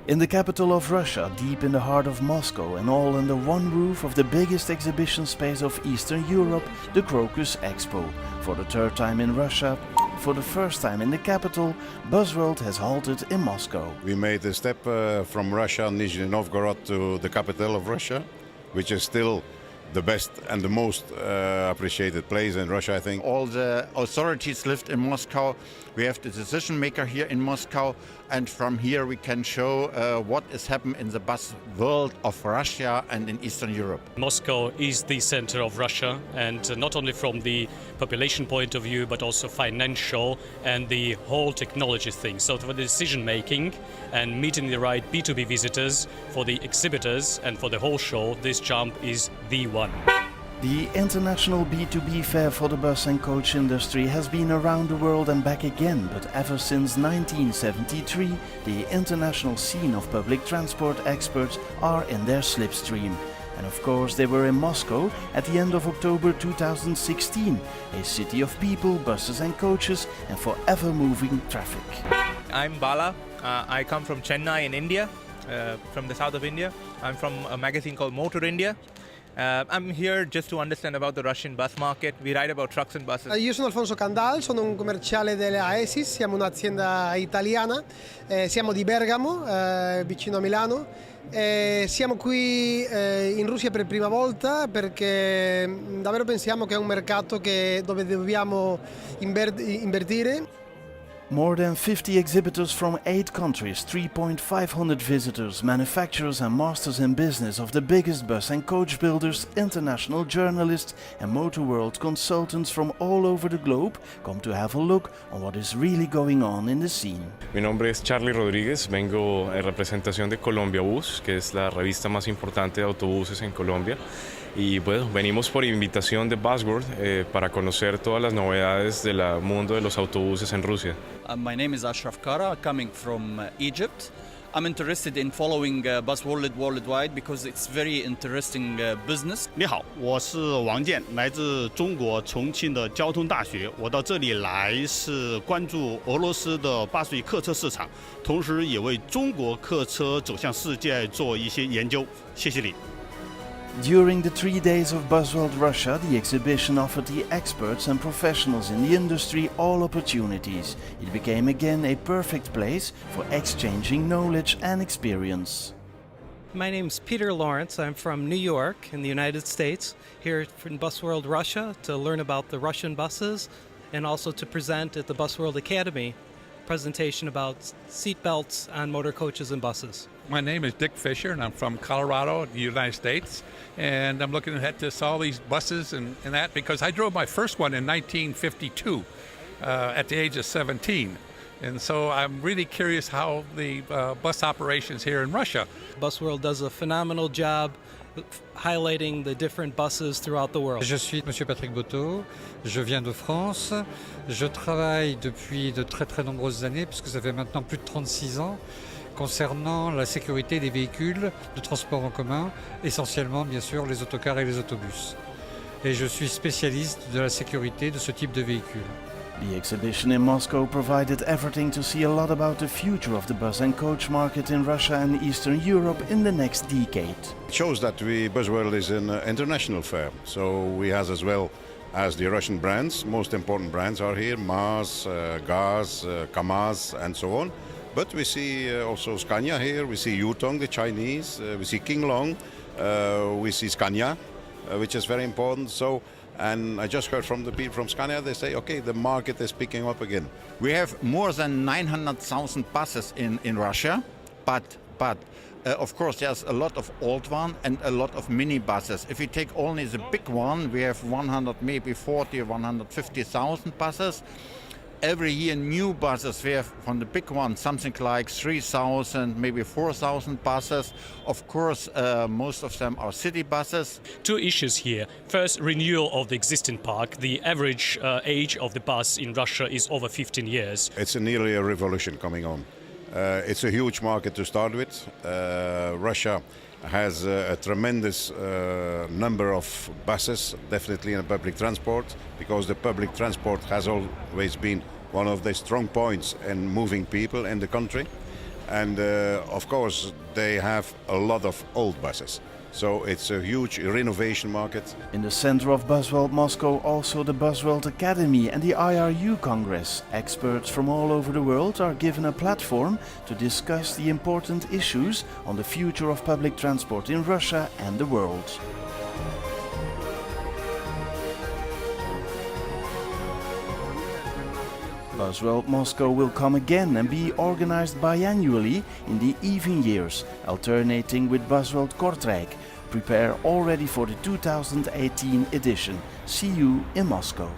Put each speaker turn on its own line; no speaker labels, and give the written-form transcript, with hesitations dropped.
In the capital of Russia, deep in the heart of Moscow, and all under one roof of the biggest exhibition space of Eastern Europe, the Crocus Expo. For the third time in Russia, for the first time in the capital, Busworld has halted in Moscow.
We made a step from Russia, Nizhny Novgorod, to the capital of Russia, which is still the best and the most appreciated place in Russia, I think.
All the authorities lived in Moscow. We have the decision maker here in Moscow, and from here we can show what is happening in the bus world of Russia and in Eastern Europe.
Moscow is the center of Russia, and not only from the population point of view, but also financial and the whole technology thing. So for the decision making and meeting the right B2B visitors, for the exhibitors and for the whole show, this jump is the one.
The international B2B fair for the bus and coach industry has been around the world and back again, but ever since 1973, the international scene of public transport experts are in their slipstream. And of course they were in Moscow at the end of October 2016, a city of people, buses and coaches and forever moving traffic.
I'm Bala. I come from Chennai in India, from the south of India. I'm from a magazine called Motor India. I'm here just to understand about the Russian bus market. We write about trucks and buses.
Io sono Alfonso Candal, sono un commerciale della Aesis, siamo un'azienda italiana, siamo di Bergamo, vicino a Milano. Siamo qui in Russia per prima volta perché davvero pensiamo che è un mercato dove dobbiamo invertire.
More than 50 exhibitors from 8 countries, 3,500 visitors, manufacturers and masters in business of the biggest bus and coach builders, international journalists and motor world consultants from all over the globe come to have a look on what is really going on in the scene.
Mi nombre es Charlie Rodríguez, vengo en representación de Colombia Bus, que es la revista más importante de autobuses en Colombia. Y bueno, venimos por invitación de Busworld para conocer todas las novedades del mundo de los autobuses en Rusia.
My name is Ashraf Kara, coming from Egypt. I'm interested in following Busworld worldwide because it's very interesting business.
你好，我是王健，来自中国重庆的交通大学。我到这里来是关注俄罗斯的巴士与客车市场，同时也为中国客车走向世界做一些研究。谢谢你。
During the 3 days of Busworld Russia, the exhibition offered the experts and professionals in the industry all opportunities. It became again a perfect place for exchanging knowledge and experience.
My name's Peter Lawrence. I'm from New York in the United States, here in Busworld Russia to learn about the Russian buses and also to present at the Busworld Academy presentation about seat belts on motor coaches and buses.
My name is Dick Fisher, and I'm from Colorado, the United States. And I'm looking ahead to all these buses and that because I drove my first one in 1952 at the age of 17. And so I'm really curious how the bus operations here in Russia.
Busworld does a phenomenal job highlighting the different buses throughout the world.
Je suis Monsieur Patrick Botteau, je viens de France. Je travaille depuis de très nombreuses années, puisque ça fait maintenant plus de 36 ans, concernant la sécurité des véhicules de transport en commun, essentiellement bien sûr les autocars et les autobus. Et je suis spécialiste de la sécurité de ce type de véhicules.
The exhibition in Moscow provided everything to see a lot about the future of the bus and coach market in Russia and Eastern Europe in the next decade.
It shows that Busworld is an international fair, so we have as well as the Russian brands. Most important brands are here, Mars, Gaz, Kamaz and so on. But we see also Scania here, we see Yutong, the Chinese, we see Kinglong, we see Scania, which is very important. And I just heard from the people from Scania, they say, okay, the market is picking up again.
We have more than 900,000 buses in Russia, but of course there's a lot of old one and a lot of mini buses. If we take only the big one, we have 100, maybe 40, 150,000 buses. Every year new buses, we have from the big one something like 3,000, maybe 4,000 buses. Of course, most of them are city buses.
Two issues here. First, renewal of the existing park. The average age of the bus in Russia is over 15 years.
It's nearly a revolution coming on. It's a huge market to start with. Russia has a tremendous number of buses, definitely in public transport, because the public transport has always been one of the strong points in moving people in the country. And of course, they have a lot of old buses. So it's a huge renovation market.
In the center of Busworld Moscow, also the Busworld Academy and the IRU Congress. Experts from all over the world are given a platform to discuss the important issues on the future of public transport in Russia and the world. Busworld Moscow will come again and be organized biannually in the even years, alternating with Busworld Kortrijk. Prepare already for the 2018 edition. See you in Moscow.